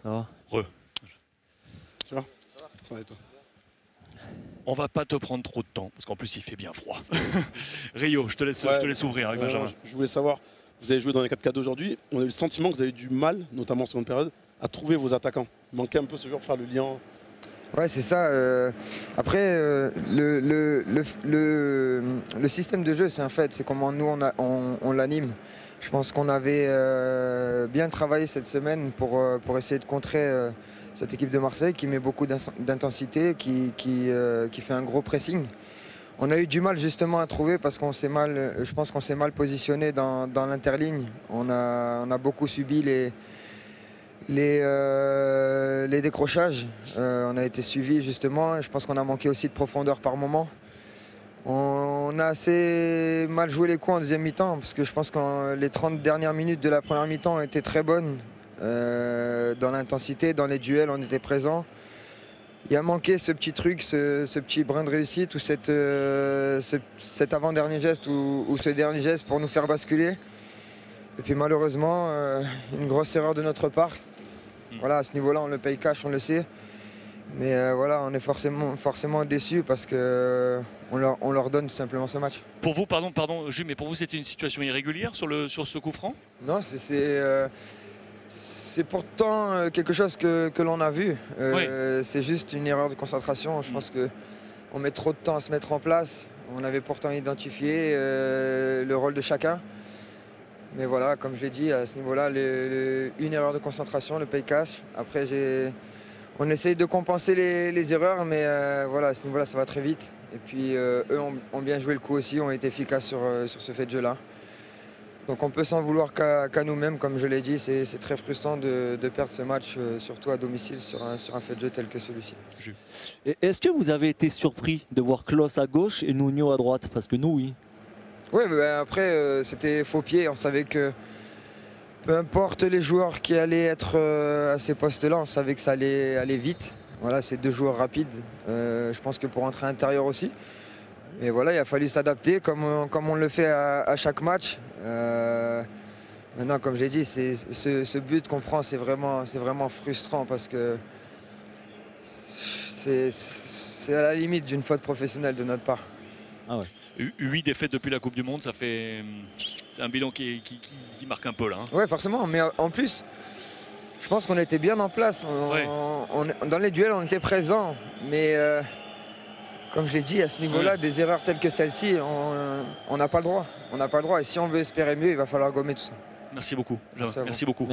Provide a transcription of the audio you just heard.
ça va? Tu vois? Ça va et toi? On va pas te prendre trop de temps, parce qu'en plus il fait bien froid. Rio, je te laisse ouvrir avec Benjamin. Je voulais savoir, vous avez joué dans les 4-4-2 aujourd'hui, on a eu le sentiment que vous avez eu du mal, notamment en seconde période, à trouver vos attaquants. Il manquait un peu ce jour de faire le lien. Ouais, c'est ça. Après, le système de jeu, c'est un fait. C'est comment nous, on l'anime. Je pense qu'on avait bien travaillé cette semaine pour essayer de contrer cette équipe de Marseille qui met beaucoup d'intensité, qui fait un gros pressing. On a eu du mal justement à trouver parce je pense qu'on s'est mal positionné dans l'interligne. On a beaucoup subi les décrochages. On a été suivi justement. Je pense qu'on a manqué aussi de profondeur par moment. On a assez mal joué les coups en deuxième mi-temps parce que je pense que les 30 dernières minutes de la première mi-temps ont été très bonnes. Dans l'intensité, dans les duels, on était présents. Il a manqué ce petit truc, ce petit brin de réussite ou cet avant-dernier geste ou ce dernier geste pour nous faire basculer. Et puis malheureusement, une grosse erreur de notre part. Voilà, à ce niveau-là, on le paye cash, on le sait. Mais voilà, on est forcément déçus parce qu'on leur donne tout simplement ce match. Pour vous, pardon, Jules, mais pour vous c'était une situation irrégulière sur ce coup franc? Non, c'est pourtant quelque chose que l'on a vu. Oui. C'est juste une erreur de concentration. Je pense qu'on met trop de temps à se mettre en place. On avait pourtant identifié le rôle de chacun. Mais voilà, comme je l'ai dit, à ce niveau-là, une erreur de concentration, le pay cash. Après, on essaye de compenser les erreurs, mais voilà, à ce niveau-là, ça va très vite. Et puis, eux ont bien joué le coup aussi, ont été efficaces sur ce fait de jeu-là. Donc on peut s'en vouloir qu'à nous-mêmes, comme je l'ai dit, c'est très frustrant de perdre ce match, surtout à domicile, sur un fait de jeu tel que celui-ci. Est-ce que vous avez été surpris de voir Klos à gauche et Nuno à droite? Parce que nous, oui. Oui, mais après, c'était faux pied. On savait que peu importe les joueurs qui allaient être à ces postes-là, on savait que ça allait aller vite. Voilà, c'est deux joueurs rapides. Je pense que pour entrer à l'intérieur aussi. Et voilà, il a fallu s'adapter comme on le fait à chaque match. Maintenant, comme j'ai dit, ce but qu'on prend, c'est vraiment frustrant parce que c'est à la limite d'une faute professionnelle de notre part. Ah ouais. 8 défaites depuis la Coupe du Monde, c'est un bilan qui marque un peu là. Hein. Oui, forcément, mais en plus, je pense qu'on était bien en place. Dans les duels, on était présents, mais comme je l'ai dit, à ce niveau-là, des erreurs telles que celle-ci, on n'a pas le droit. On n'a pas le droit. Et si on veut espérer mieux, il va falloir gommer tout ça. Merci beaucoup. Merci beaucoup.